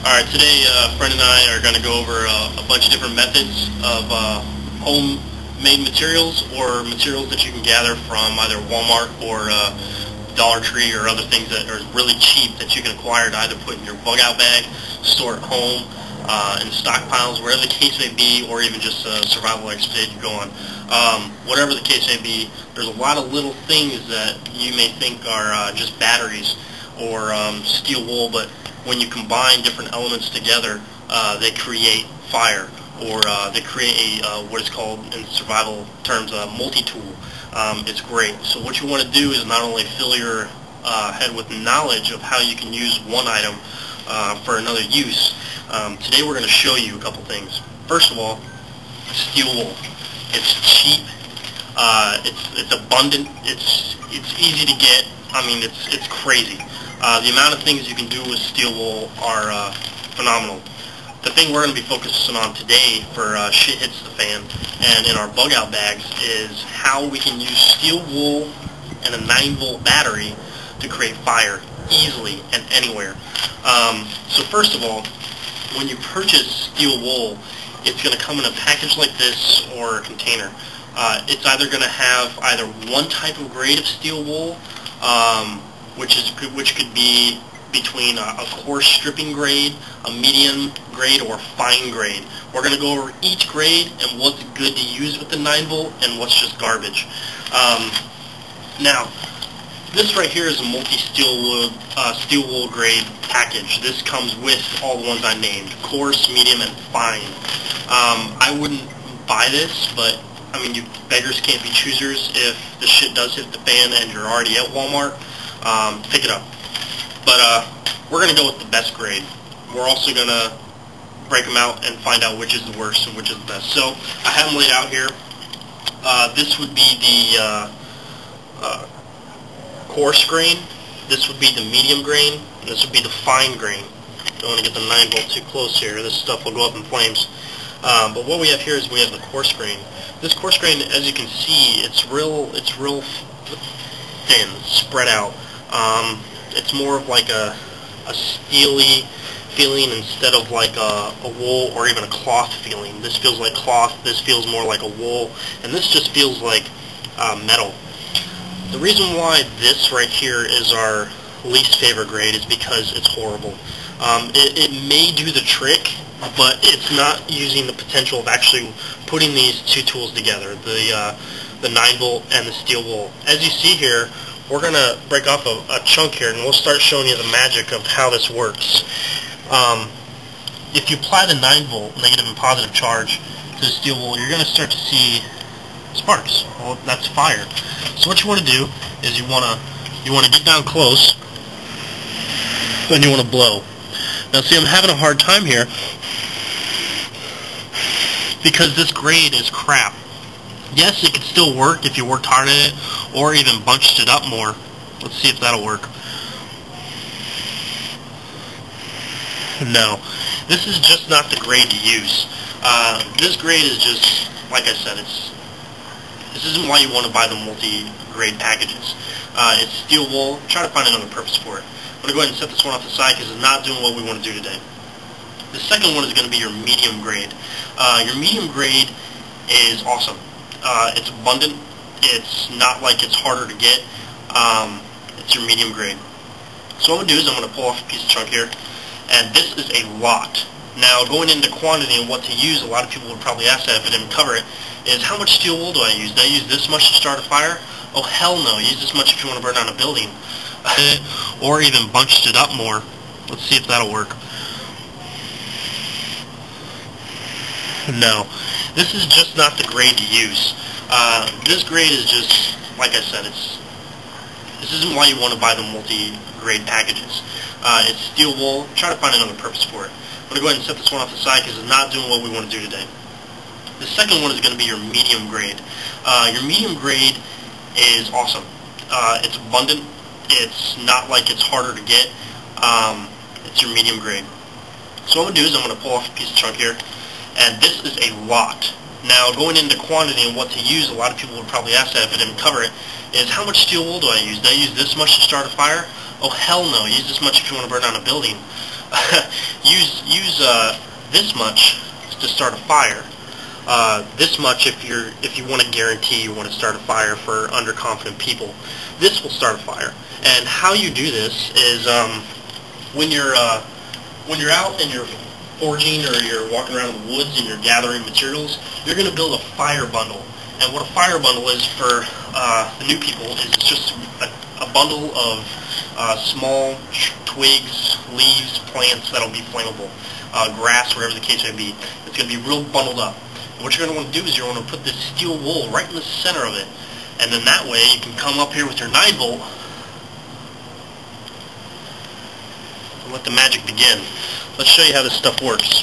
Alright, today a friend and I are going to go over a bunch of different methods of homemade materials or materials that you can gather from either Walmart or Dollar Tree or other things that are really cheap that you can acquire to either put in your bug out bag, store at home, in stockpiles, whatever the case may be, or even just a survival expedition you go on. Whatever the case may be, there's a lot of little things that you may think are just batteries or steel wool, but when you combine different elements together, they create fire, or they create a what is called in survival terms a multi-tool. It's great. So what you want to do is not only fill your head with knowledge of how you can use one item for another use. Today we're going to show you a couple things. First of all, steel wool. It's cheap. It's abundant. It's easy to get. I mean, it's crazy. The amount of things you can do with steel wool are phenomenal. The thing we're going to be focusing on today for shit hits the fan and in our bug out bags is how we can use steel wool and a 9-volt battery to create fire easily and anywhere. So first of all, when you purchase steel wool, it's going to come in a package like this or a container. It's either going to have either one type of grade of steel wool, which could be between a coarse stripping grade, a medium grade, or fine grade. We're going to go over each grade and what's good to use with the 9-volt and what's just garbage. Now, this right here is a steel wool grade package. This comes with all the ones I named: coarse, medium, and fine. I wouldn't buy this, but I mean, you beggars can't be choosers. If the shit does hit the fan and you're already at Walmart, pick it up. But we're going to go with the best grade. We're also going to break them out and find out which is the worst and which is the best. So I have them laid out here. This would be the coarse grain. This would be the medium grain. And this would be the fine grain. Don't want to get the 9-volt too close here. This stuff will go up in flames. But what we have here is we have the coarse grain. This coarse grain, as you can see, it's real thin, spread out. It's more of like a steely feeling instead of like a wool or even a cloth feeling. This feels like cloth, this feels more like a wool, and this just feels like metal. The reason why this right here is our least favorite grade is because it's horrible. It may do the trick, but it's not using the potential of actually putting these two tools together, the 9-volt and the steel wool. As you see here, we're going to break off a chunk here, and we'll start showing you the magic of how this works. If you apply the 9-volt, negative and positive charge, to the steel wool, you're going to start to see sparks. Well, that's fire. So what you want to do is you want to get down close, and you want to blow. Now see, I'm having a hard time here because this grade is crap. Yes, it could still work if you worked hard at it, or even bunched it up more. Let's see if that'll work. No, this is just not the grade to use. This grade is just, like I said, this isn't why you want to buy the multi-grade packages. It's steel wool. Try to find another purpose for it. I'm going to go ahead and set this one off the side because it's not doing what we want to do today. The second one is going to be your medium grade. Your medium grade is awesome. It's abundant. It's not like it's harder to get. It's your medium grade. So what I'm going to do is I'm going to pull off a piece of chunk here, and this is a lot. Now, going into quantity and what to use, a lot of people would probably ask that if I didn't cover it, is how much steel wool do I use? Do I use this much to start a fire? Oh, hell no. Use this much if you want to burn down a building. Or even bunched it up more. Let's see if that'll work. No, this is just not the grade to use. This grade is just, like I said, this isn't why you want to buy the multi-grade packages. It's steel wool. Try to find another purpose for it. I'm going to go ahead and set this one off the side because it's not doing what we want to do today. The second one is going to be your medium grade. Your medium grade is awesome. It's abundant. It's not like it's harder to get. It's your medium grade. So what I'm going to do is I'm going to pull off a piece of chunk here, and this is a lot. Now, going into quantity and what to use, a lot of people would probably ask that if I didn't cover it, is how much steel wool do I use? Do I use this much to start a fire? Oh, hell no. Use this much if you want to burn down a building. use this much to start a fire. This much if you want to guarantee you want to start a fire for underconfident people. This will start a fire. And how you do this is when you're out and you're foraging or you're walking around in the woods and you're gathering materials, you're going to build a fire bundle. And what a fire bundle is for the new people is it's just a bundle of small twigs, leaves, plants that'll be flammable, grass, whatever the case may be. It's going to be real bundled up. And what you're going to want to do is you're going to put this steel wool right in the center of it. And then that way you can come up here with your 9-volt and let the magic begin. Let's show you how this stuff works.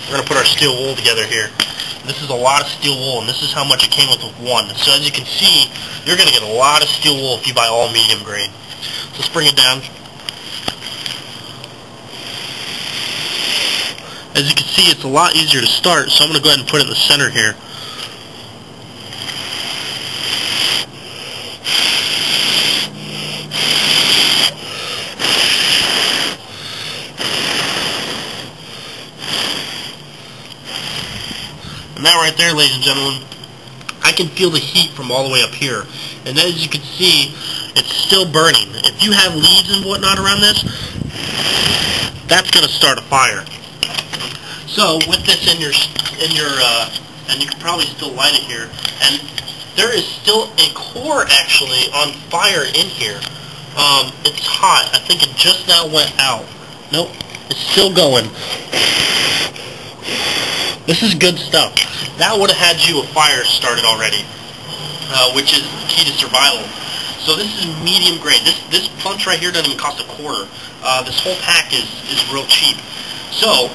We're going to put our steel wool together here. This is a lot of steel wool, and this is how much it came with one. So as you can see, you're going to get a lot of steel wool if you buy all medium grade. So let's bring it down. As you can see, it's a lot easier to start, so I'm going to go ahead and put it in the center here. And that right there, ladies and gentlemen, I can feel the heat from all the way up here. And as you can see, it's still burning. If you have leaves and whatnot around this, that's going to start a fire. So with this in your and you can probably still light it here. And there is still a core actually on fire in here. It's hot. I think it just now went out. Nope, it's still going. This is good stuff. That would have had you a fire started already, which is key to survival. So this is medium grade. This bunch right here doesn't even cost $1. This whole pack is real cheap. So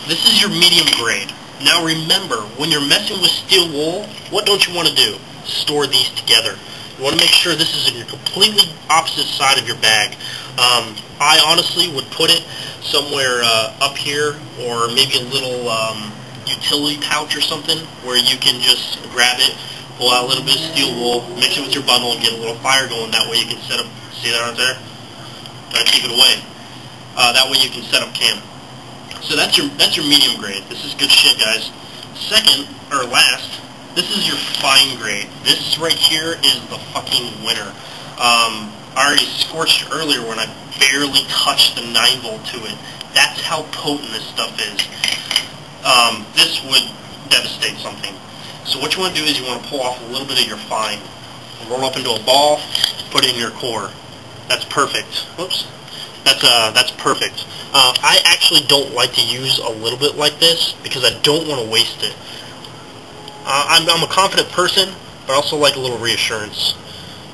this is your medium grade. Now remember, when you're messing with steel wool, what don't you want to do? Store these together. You want to make sure this is in your completely opposite side of your bag. I honestly would put it somewhere up here, or maybe a little utility pouch or something where you can just grab it, pull out a little bit of steel wool, mix it with your bundle, and get a little fire going. That way you can set up, see that right there? Try to keep it away. That way you can set up camp. So that's your medium grade. This is good shit, guys. Second, or last, this is your fine grade. This right here is the fucking winner. I already scorched earlier when I barely touched the 9-volt to it. That's how potent this stuff is. This would devastate something. So what you want to do is you want to pull off a little bit of your fine, roll up into a ball, put it in your core. That's perfect. Whoops. That's perfect. I actually don't like to use a little bit like this because I don't want to waste it. I'm a confident person, but I also like a little reassurance.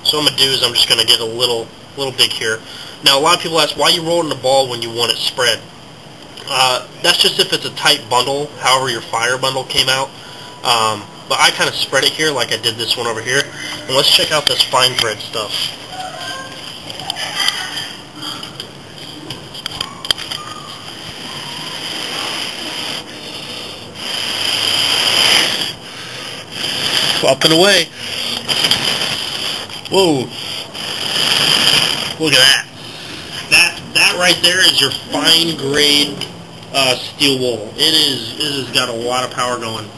So what I'm going to do is I'm just going to get a little big here. Now a lot of people ask, why are you rolling the ball when you want it spread? That's just if it's a tight bundle, however your fire bundle came out. But I kind of spread it here like I did this one over here. And let's check out this fine thread stuff. Up and away. Whoa. Look at that. That right there is your fine grade steel wool. It has got a lot of power going.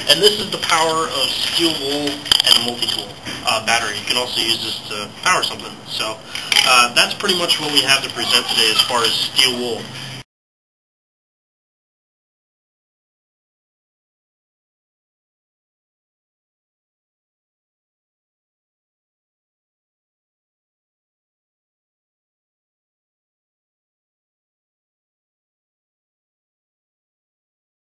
And this is the power of steel wool and a multi-tool battery. You can also use this to power something. So that's pretty much what we have to present today as far as steel wool.